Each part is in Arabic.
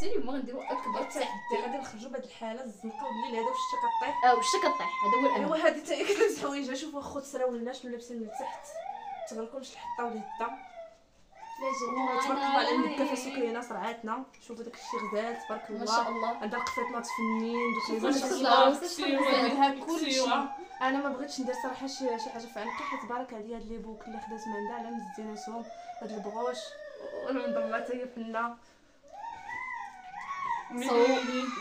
عرفتيني هما غنديرو اكبر تحدي. غادي نخرجوا بهاد الحاله الزنقه والليل هذا والشتا كطيح. والشتا كطيح هذا هو الامل. ايوا هادي حتى هي كتلبس حوايجها. شوفوا اخو تسراولنا شنو لابسين من تحت، تغلكمش الحطه والهده. تبارك الله على المكافه سكرينا صرعاتنا. شوفوا داك الشيء غزال تبارك الله ما شاء الله. عندها القفاتنات فنين دوك لي ما شاء الله. عندها كلشي. انا ما بغيتش ندير صراحه شي حاجه في عنقي حيت بارك عليا هاد لي بوك اللي خدات من عندها على مزيناتهم هاد البغوش والمنظمه حتى هي فنه. So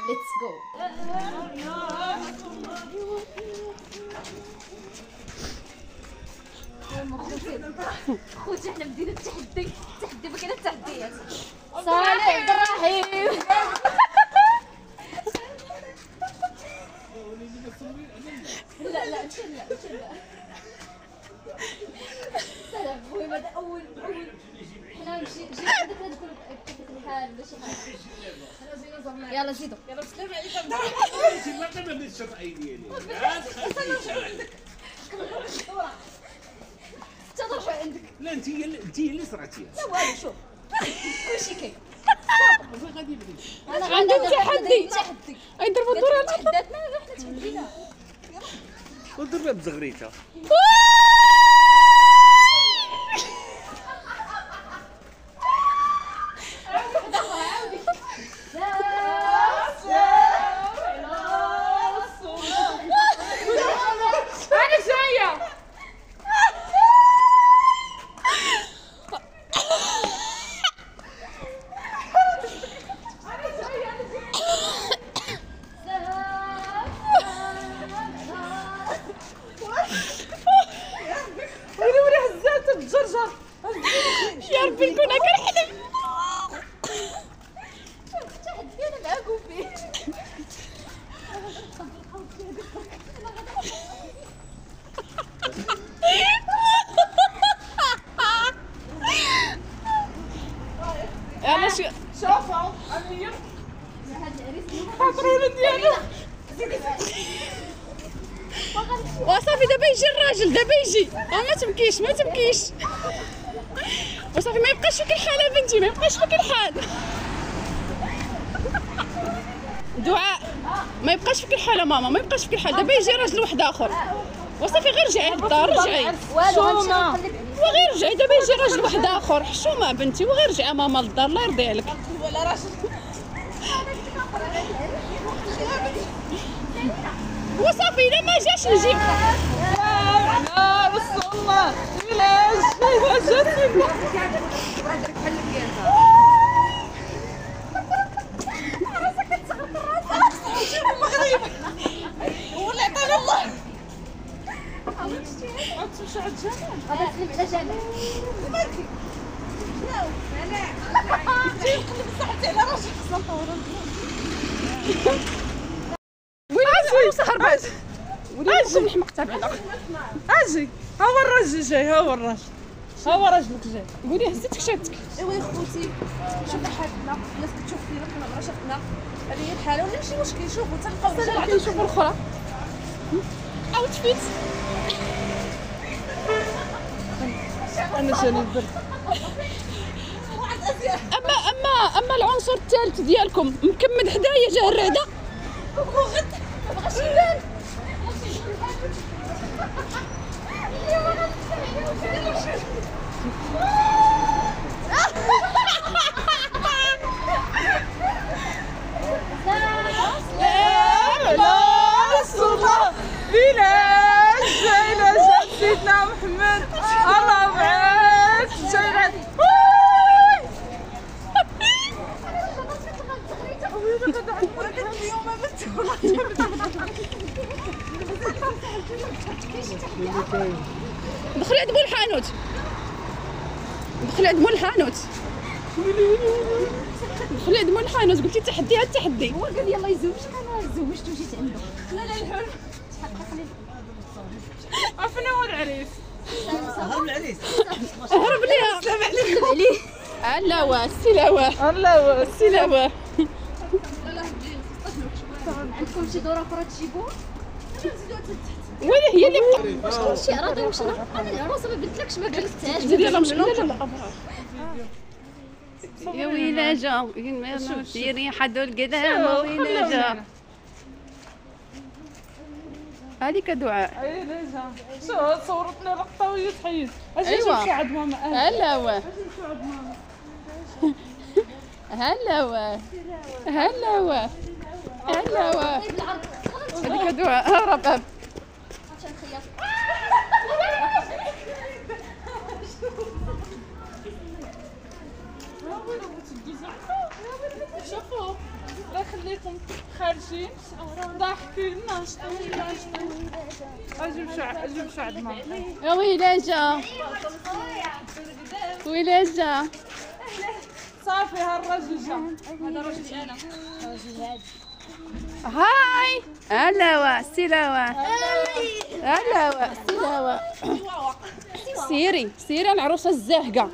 let's go. خوتي حنا بدينا التحدي ما كاين التحديات. صالح عبد الرحيم. لا نشلع سلام. المهم هذا اول حنا نجي عندك تكون كتب الحال ولا شي حاجه. حنا زينو زعما يلا زيدوا. يلا بسلام عليكم. ما قبل الشطعي ديالي تضرب عندك. لا انت هي اللي صرعتيها. لا والو شوف كلشي كاين. غادي يبدا انا عندي تحدي يضربوا الدور تحداتنا حنا تحدينا. وضربها بزغريتها. يا ربي نكون كنحلم. التحدي انا معاكم فيه. يلا شوفوا هذا العريس ديالو وصافي. دابا يجي الراجل دابا يجي. ما تبكيش وصافي. ما يبقاش فيك الحال بنتي، ما يبقاش فيك الحال. دعاء ما يبقاش فيك الحال ماما، ما يبقاش فيك الحال. دابا يجي راجل واحد اخر وصافي. غير رجعي للدار رجعي حشومه وغير رجعي. دابا يجي راجل واحد اخر حشومه بنتي وغير رجعي ماما للدار الله يرضي عليك. ولا راجل وصافي الا ما جاش نجيب. لا رسول الله علاش جاتني عندك بحال الكياسه. راسك كتغطى راسك. شوف المغرب هو اللي عطانا الله. غتمشي عند جمال. غادي تسلم على جمال. مالكي شنو انا جاي نقلب صحتي على راسي. خصنا نطوروا وين سهر بعد. اجي الحمق تابعنا. اجي ها هو الراجل جاي. ها هو راجلك جاي. قولي هزيتك شاتك. ايوا يا خوتي شوفوا حالتنا. الناس كتشوف فينا حنا عمرنا شفنا. هذه هي الحاله ولا ماشي مشكل. شوفوا تلقاو سلام عليكم. نشوفوا الاخرى اوتفيت. انا جاني البرد. اما العنصر الثالث ديالكم مكمد حدايا جا الرعده غد ما بغاش يبان. جاينا جات سيدنا محمد الله بعد جاينا. دخلي عند مول الحانوت. قلتي تحدي هاد التحدي. هو قال يلا يزوج. انا زوجت وجيت عنده. لا الحلم عرفنا هو العريس. هرب العريس. هرب ليها. سلام عليه. الله السلاوه. عندكم شي دوره اخرى تجيبوها؟ وين هي اللي واش شي عراضي واش انا العروسه ما قلتلكش ما قلتهاش. ديري لها مشكله. يا ويلا جا سيري حدو القدام ويلا جا. هذيك دعاء. اي ليجا شو صورتنا لقطه وهي تحيد. اجي أيوة. نمشي عند ماما. هلا هو هلا هو هلا هو هلا هو. هذيك دعاء هرب اب. شوفوا الله يخليكم خارجين ضاحكين ناشطين. اجي نمشي عند ماما. يا ويلا جا ويلا جا. صافي هالرجل جا. هذا رجلي انا. هاي هلا هو سيلاوة هلا هو سيلاوة. سيري العروسة الزاهقة.